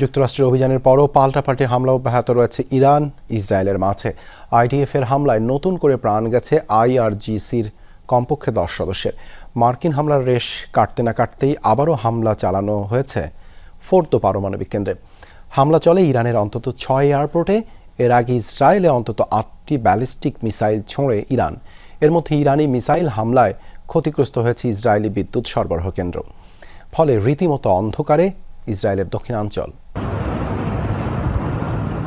যুক্তরাষ্ট্রের অভিযানের পরও পাল্টাপাল্টি হামলা অব্যাহত রয়েছে ইরান ইসরায়েলের মাঝে। আইডিএফের হামলায় নতুন করে প্রাণ গেছে আইআরজিসির কমপক্ষে 10 সদস্যের। মার্কিন হামলার রেশ কাটতে না কাটতেই আবারও হামলা চালানো হয়েছে ফোর্দো পারমাণবিক কেন্দ্রে। হামলা চলে ইরানের অন্তত 6 এয়ারপোর্টে। এর আগে ইসরায়েলে অন্তত 8টি ব্যালিস্টিক মিসাইল ছোঁড়ে ইরান। এর মধ্যে ইরানি মিসাইল হামলায় ক্ষতিগ্রস্ত হয়েছে ইসরায়েলি বিদ্যুৎ সরবরাহ কেন্দ্র। ফলে রীতিমতো অন্ধকারে ইসরায়েলের দক্ষিণাঞ্চল।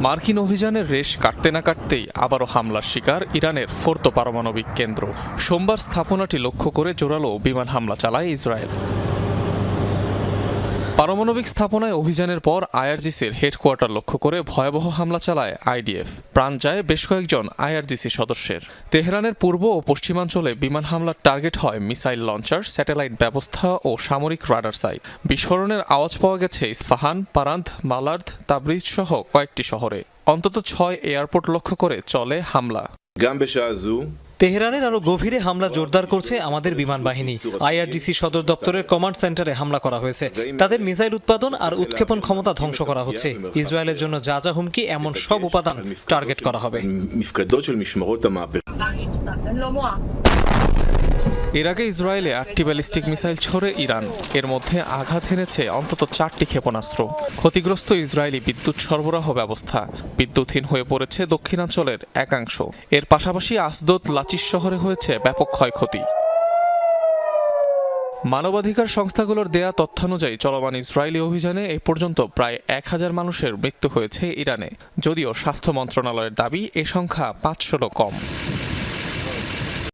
মার্কিন অভিযানের রেশ কাটতে না কাটতেই আবারও হামলার শিকার ইরানের ফোর্দো পারমাণবিক কেন্দ্র। সোমবার স্থাপনাটি লক্ষ্য করে জোরালো বিমান হামলা চালায় ইসরায়েল। পারমাণবিক স্থাপনায় অভিযানের পর আইআরজিসির হেডকোয়ার্টার লক্ষ্য করে ভয়াবহ হামলা চালায় আইডিএফ। প্রাণ যায় বেশ কয়েকজন আইআরজিসি সদস্যের। তেহরানের পূর্ব ও পশ্চিমাঞ্চলে বিমান হামলার টার্গেট হয় মিসাইল লঞ্চার, স্যাটেলাইট ব্যবস্থা ও সামরিক রাডার সাইট। বিস্ফোরণের আওয়াজ পাওয়া গেছে ইস্পাহান, পারান্দ, মালার্দ, তাবরিজ সহ কয়েকটি শহরে। অন্তত 6 এয়ারপোর্ট লক্ষ্য করে চলে হামলা। তেহরানের আরো গভীরে হামলা জোরদার করছে আমাদের বিমান বাহিনী। আইআরজিসি সদর দপ্তরের কমান্ড সেন্টারে হামলা করা হয়েছে। তাদের মিসাইল উৎপাদন আর উৎক্ষেপণ ক্ষমতা ধ্বংস করা হচ্ছে। ইসরায়েলের জন্য যা যা হুমকি এমন সব উপাদান টার্গেট করা হবে। এর আগে ইসরায়েলে 8টি ব্যালিস্টিক মিসাইল ছোড়ে ইরান। এর মধ্যে আঘাত হেনেছে অন্তত 4টি ক্ষেপণাস্ত্র। ক্ষতিগ্রস্ত ইসরায়েলি বিদ্যুৎ সরবরাহ ব্যবস্থা। বিদ্যুৎহীন হয়ে পড়েছে দক্ষিণাঞ্চলের একাংশ। এর পাশাপাশি আসদোদ, লাচিস শহরে হয়েছে ব্যাপক ক্ষয়ক্ষতি। মানবাধিকার সংস্থাগুলোর দেয়া তথ্যানুযায়ী চলমান ইসরায়েলি অভিযানে এ পর্যন্ত প্রায় 1000 মানুষের মৃত্যু হয়েছে ইরানে। যদিও স্বাস্থ্য মন্ত্রণালয়ের দাবি এ সংখ্যা 500 কম।